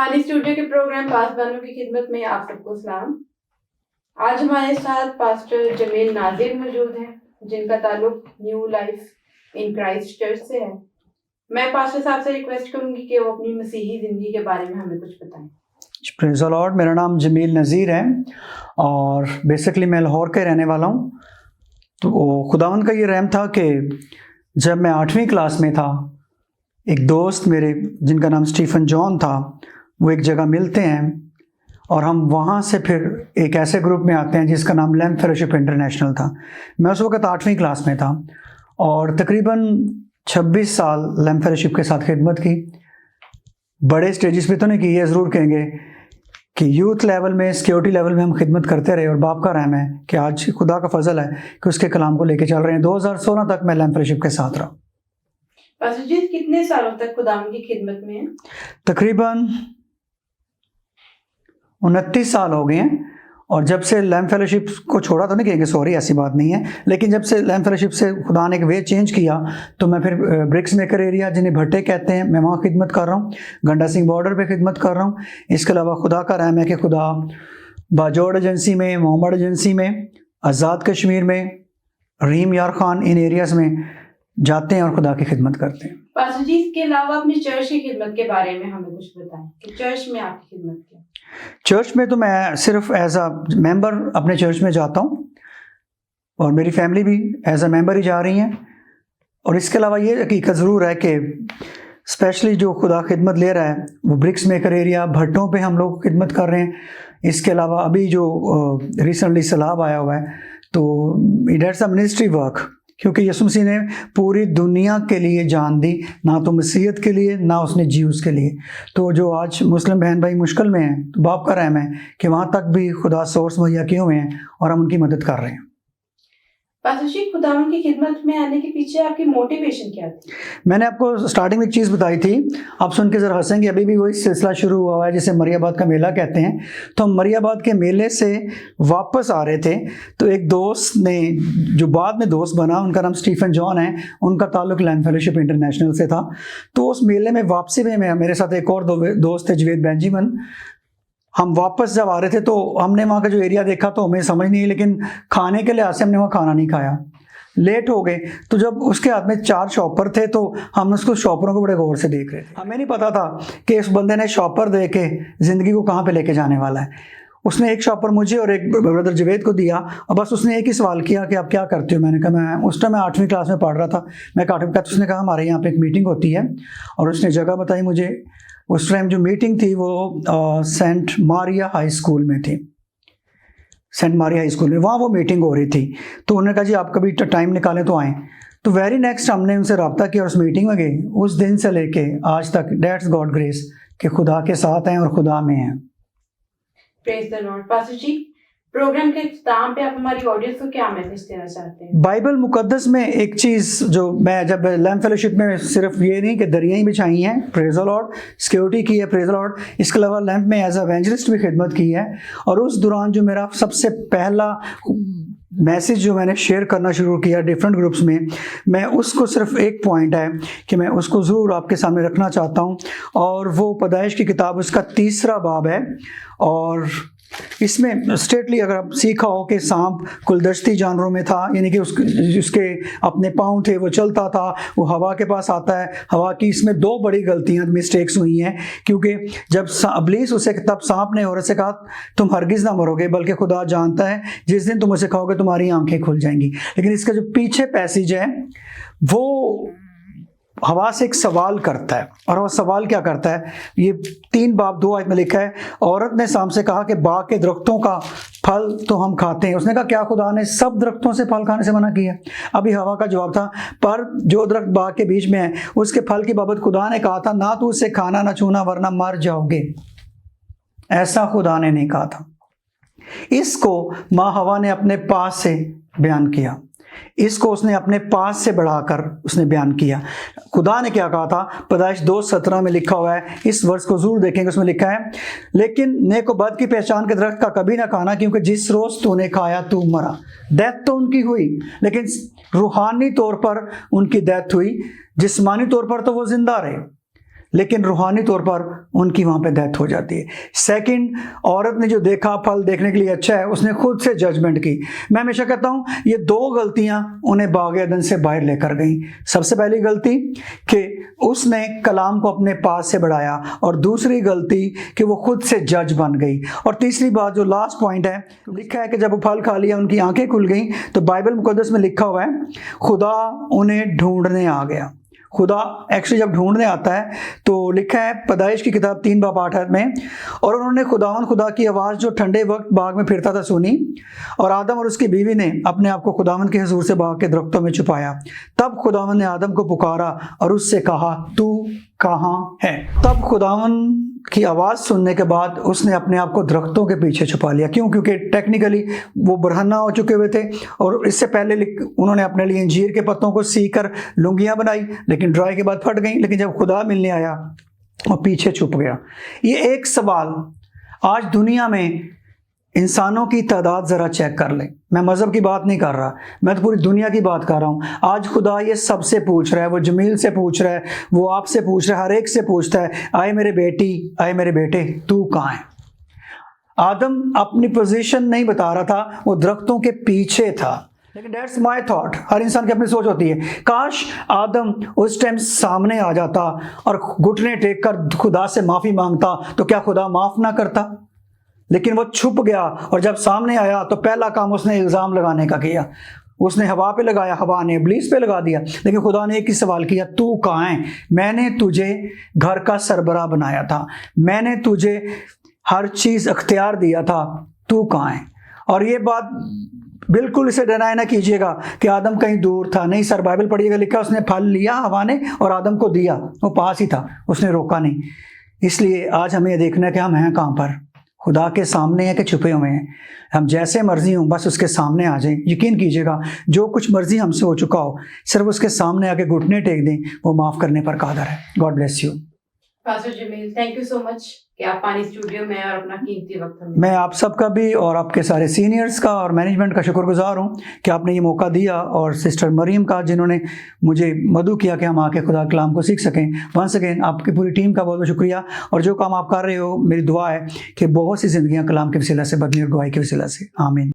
रूहानी स्टूडियो के प्रोग्राम पासबानों की खिदमत में आप सबको सलाम। आज हमारे साथ पास्टर जमील नाजिर मौजूद हैं, जिनका ताल्लुक new life in Christ church से है। मैं पास्टर साहब से रिक्वेस्ट करूंगी कि वो अपनी मसीही ज़िंदगी के बारे में हमें कुछ बताएं। Praise the Lord. मेरा नाम जमील नज़ीर है और बेसिकली मैं लाहौर के रहने वाला हूँ। तो खुदावंद का ये रहम था कि जब मैं 8वीं क्लास में था, एक दोस्त मेरे जिनका नाम स्टीफन जॉन था, वो एक जगह मिलते हैं और हम वहाँ से फिर एक ऐसे ग्रुप में आते हैं जिसका नाम लैम्प फेलोशिप इंटरनेशनल था। मैं उस वक्त 8वीं क्लास में था और तकरीबन 26 साल लैम्प फेलोशिप के साथ खिदमत की। बड़े स्टेजेस पे तो नहीं की, ये ज़रूर कहेंगे कि यूथ लेवल में, सिक्योरिटी लेवल में हम खिदमत करते रहे और बाप का रहम है कि आज खुदा का फजल है कि उसके कलाम को लेके चल रहे हैं। 2016 तक मैं लैम्प फेलोशिप के साथ रहा। पास्टर जी, कितने सालों तक खुदावंद की खिदमत में हैं? तकरीबन 29 साल हो गए हैं। और जब से लैम्प फेलोशिप को छोड़ा तो नहीं कहेंगे, सॉरी ऐसी बात नहीं है, लेकिन जब से लैम्प फेलोशिप से खुदा ने एक वे चेंज किया तो मैं फिर ब्रिक्स मेकर एरिया, जिन्हें भट्टे कहते हैं, मैं वहाँ खिदमत कर रहा हूँ। गंडा सिंह बॉर्डर पे खिदमत कर रहा हूँ। इसके अलावा खुदा का रहम है कि खुदा बाजोड़ एजेंसी में, मोहम्मद एजेंसी में, आज़ाद कश्मीर में, रहीम यार खान, इन एरियाज़ में जाते हैं और खुदा की खिदमत करते हैं। पास्टर जी, इसके अलावा अपनी चर्च की खिदमत के बारे में हमें कुछ बताएं कि चर्च में आपकी खिदमत क्या? चर्च में तो मैं सिर्फ एज अ मेंबर अपने चर्च में जाता हूँ और मेरी फैमिली भी एज अ मेंबर ही जा रही हैं। और इसके अलावा ये हकीकत ज़रूर है कि स्पेशली जो खुदा खिदमत ले रहा है वो ब्रिक्स मेकर एरिया, भट्टों पे हम लोग खिदमत कर रहे हैं। इसके अलावा अभी जो रिसेंटली सैलाब आया हुआ है तो इट्स अ मिनिस्ट्री वर्क, क्योंकि यीशु मसीह ने पूरी दुनिया के लिए जान दी, ना तो मसीहत के लिए ना उसने ज्यूज़ के लिए। तो जो आज मुस्लिम बहन भाई मुश्किल में हैं तो बाप का रहम है कि वहाँ तक भी खुदा सोर्स मुहैया किए हुए हैं और हम उनकी मदद कर रहे हैं। पास्टर जी, खुदावंद की खिदमत में आने के पीछे आपकी मोटिवेशन क्या थी? मैंने आपको स्टार्टिंग में एक चीज़ बताई थी, आप सुन के ज़रा हंसेंगे। अभी भी वही सिलसिला शुरू हुआ है जिसे मरियाबाद का मेला कहते हैं। तो हम मरियाबाद के मेले से वापस आ रहे थे तो एक दोस्त ने, जो बाद में दोस्त बना, उनका नाम स्टीफन जॉन है, उनका ताल्लुक लैम्प फेलोशिप इंटरनेशनल से था। तो उस मेले में वापसी में मेरे साथ एक और दोस्त थे, जवेद बेंजामिन। हम वापस जब आ रहे थे तो हमने वहाँ का जो एरिया देखा तो हमें समझ नहीं आई, लेकिन खाने के लिहाज से हमने वहाँ खाना नहीं खाया, लेट हो गए। तो जब उसके हाथ में 4 शॉपर थे तो हम उसको शॉपरों को बड़े गौर से देख रहे थे। हमें नहीं पता था कि इस बंदे ने शॉपर दे के ज़िंदगी को कहाँ पे लेके जाने वाला है। उसने एक शॉपर मुझे और एक ब्रदर जवेद को दिया और बस उसने एक ही सवाल किया कि आप क्या करते हो। मैंने कहा मैं उस टाइम 8वीं क्लास में पढ़ रहा था। मैं 8वीं क्लास, उसने कहा हमारे यहाँ पे एक मीटिंग होती है और उसने जगह बताई मुझे। उस टाइम जो मीटिंग थी वो सेंट मारिया हाई स्कूल में थी, सेंट मारिया हाई स्कूल में, वहाँ वो मीटिंग हो रही थी। तो उन्होंने कहा जी आप कभी टाइम निकालें तो आएँ। तो वेरी नेक्स्ट हमने उनसे रब्ता किया और उस मीटिंग में गए। उस दिन से लेके आज तक डेट्स गॉड ग्रेस कि खुदा के साथ हैं और खुदा में हैं। Praise the lord. Pastor ji, program के इख्तिताम पे आप हमारी ऑडियंस को क्या मैसेज देना चाहते हैं? बाइबल मुकद्दस में एक चीज़ जो मैं जब लैम्प फेलोशिप में, सिर्फ ये नहीं कि दरियाँ ही बिछाई हैं, प्रेज द लॉर्ड, सिक्योरिटी की है, प्रेज द लॉर्ड, इसके अलावा लैम्प में एज अ एवेंजलिस्ट भी खिदमत की है। और उस दौरान जो मेरा सबसे पहला मैसेज जो मैंने शेयर करना शुरू किया डिफरेंट ग्रुप्स में, मैं उसको सिर्फ एक पॉइंट है कि मैं उसको ज़रूर आपके सामने रखना चाहता हूँ। और वो पैदाइश की किताब, उसका 3रा बाब है। और इसमें स्ट्रेटली अगर आप सीखा हो कि सांप कुलदश्ती जानवरों में था, यानी कि उसके अपने पाँव थे, वो चलता था, वो हवा के पास आता है, हवा की। इसमें 2 बड़ी गलतियां, मिस्टेक्स हुई हैं, क्योंकि जब इब्लीस उसे, तब सांप ने औरत से कहा तुम हरगिज़ ना मरोगे, बल्कि खुदा जानता है जिस दिन तुम उसे खाओगे तुम्हारी आंखें खुल जाएंगी। लेकिन इसका जो पीछे पैसेज है वो हवा से एक सवाल करता है। और वो सवाल क्या करता है, ये 3 बाब 2 आयत में लिखा है, औरत ने सांप से कहा कि बाग के दरख्तों का फल तो हम खाते हैं। उसने कहा क्या खुदा ने सब दरख्तों से फल खाने से मना किया? अभी हवा का जवाब था, पर जो दरख्त बाग के बीच में है उसके फल की बाबत खुदा ने कहा था ना तो उससे खाना ना छूना वरना मर जाओगे। ऐसा खुदा ने नहीं कहा था। इसको माँ हवा ने अपने पास से बयान किया, इसको उसने अपने पास से बढ़ाकर उसने बयान किया। खुदा ने क्या कहा था? पैदाइश 2:17 में लिखा हुआ है, इस वर्ष को जरूर देखेंगे, उसमें लिखा है लेकिन नेक और बद की पहचान के दरख्त का कभी ना खाना, क्योंकि जिस रोज तूने खाया तू मरा। डेथ तो उनकी हुई, लेकिन रूहानी तौर पर उनकी डेथ हुई, जिस्मानी तौर पर तो वो जिंदा रहे, लेकिन रूहानी तौर पर उनकी वहाँ पे डेथ हो जाती है। सेकंड, औरत ने जो देखा फल देखने के लिए अच्छा है, उसने खुद से जजमेंट की। मैं हमेशा कहता हूँ ये दो गलतियाँ उन्हें बाग एदन से बाहर लेकर गई। सबसे पहली गलती कि उसने कलाम को अपने पास से बढ़ाया, और दूसरी गलती कि वो खुद से जज बन गई। और तीसरी बात जो लास्ट पॉइंट है, लिखा है कि जब वो फल खा लिया उनकी आंखें खुल गई। तो बाइबल मुकद्दस में लिखा हुआ है खुदा उन्हें ढूंढने आ गया। खुदा एक्चुअली जब ढूंढने आता है तो लिखा है पैदाइश की किताब 3:8 में, और उन्होंने खुदा की आवाज़ जो ठंडे वक्त बाग में फिरता था सुनी, और आदम और उसकी बीवी ने अपने आप को खुदावन के हुजूर से बाग के दरख्तों में छुपाया। तब खुदावन ने आदम को पुकारा और उससे कहा, तू कहाँ है? तब खुदावन की आवाज़ सुनने के बाद उसने अपने आप को दरख्तों के पीछे छुपा लिया। क्यों? क्योंकि टेक्निकली वो बरहना हो चुके हुए थे, और इससे पहले उन्होंने अपने लिए अंजीर के पत्तों को सीख कर लुंगियाँ बनाई, लेकिन ड्राई के बाद फट गई। लेकिन जब खुदा मिलने आया वो पीछे छुप गया। ये एक सवाल, आज दुनिया में इंसानों की तादाद ज़रा चेक कर लें। मैं मज़हब की बात नहीं कर रहा, मैं तो पूरी दुनिया की बात कर रहा हूँ। आज खुदा ये सबसे पूछ रहा है, वो जमील से पूछ रहा है, वो आपसे पूछ रहा है, हर एक से पूछता है, आए मेरे बेटी, आए मेरे बेटे, तू कहाँ है? आदम अपनी पोजीशन नहीं बता रहा था, वो दरख्तों के पीछे था। लेकिन दैट्स माय थॉट, हर इंसान की अपनी सोच होती है। काश आदम उस टाइम सामने आ जाता और घुटने टेक कर खुदा से माफ़ी मांगता, तो क्या खुदा माफ़ ना करता? लेकिन वो छुप गया, और जब सामने आया तो पहला काम उसने इल्ज़ाम लगाने का किया। उसने हवा पे लगाया, हवा ने इब्लीस पे लगा दिया। लेकिन खुदा ने एक ही सवाल किया, तू कहाँ है? मैंने तुझे घर का सरबराह बनाया था, मैंने तुझे हर चीज़ अख्तियार दिया था, तू कहाँ है? और ये बात बिल्कुल इसे डिनाई ना कीजिएगा कि आदम कहीं दूर था। नहीं सर, बाइबल पढ़िएगा, लिखा उसने फल लिया हवा ने और आदम को दिया, वो पास ही था, उसने रोका नहीं। इसलिए आज हमें देखना है कि हम हैं कहाँ पर, खुदा के सामने है कि छुपे हुए हैं। हम जैसे मर्जी हों बस उसके सामने आ जाएं। यकीन कीजिएगा जो कुछ मर्जी हमसे हो चुका हो, सिर्फ उसके सामने आके घुटने टेक दें, वो माफ़ करने पर कादर है। God bless you. Pastor Jamil, thank you so much कि आप पानी स्टूडियो में और अपना कीमती वक्त हमें। मैं आप सबका भी और आपके सारे सीनियर्स का और मैनेजमेंट का शुक्रगुजार हूँ कि आपने ये मौका दिया, और सिस्टर मरियम का जिन्होंने मुझे मदु किया कि हम आके खुदा कलाम को सीख सकें। वंस अगेन आपकी पूरी टीम का बहुत बहुत शुक्रिया। और जो काम आप कर रहे हो, मेरी दुआ है कि बहुत सी ज़िंदगियाँ कलाम के वसीला से बदली और गवाही के वसीला से। आमीन।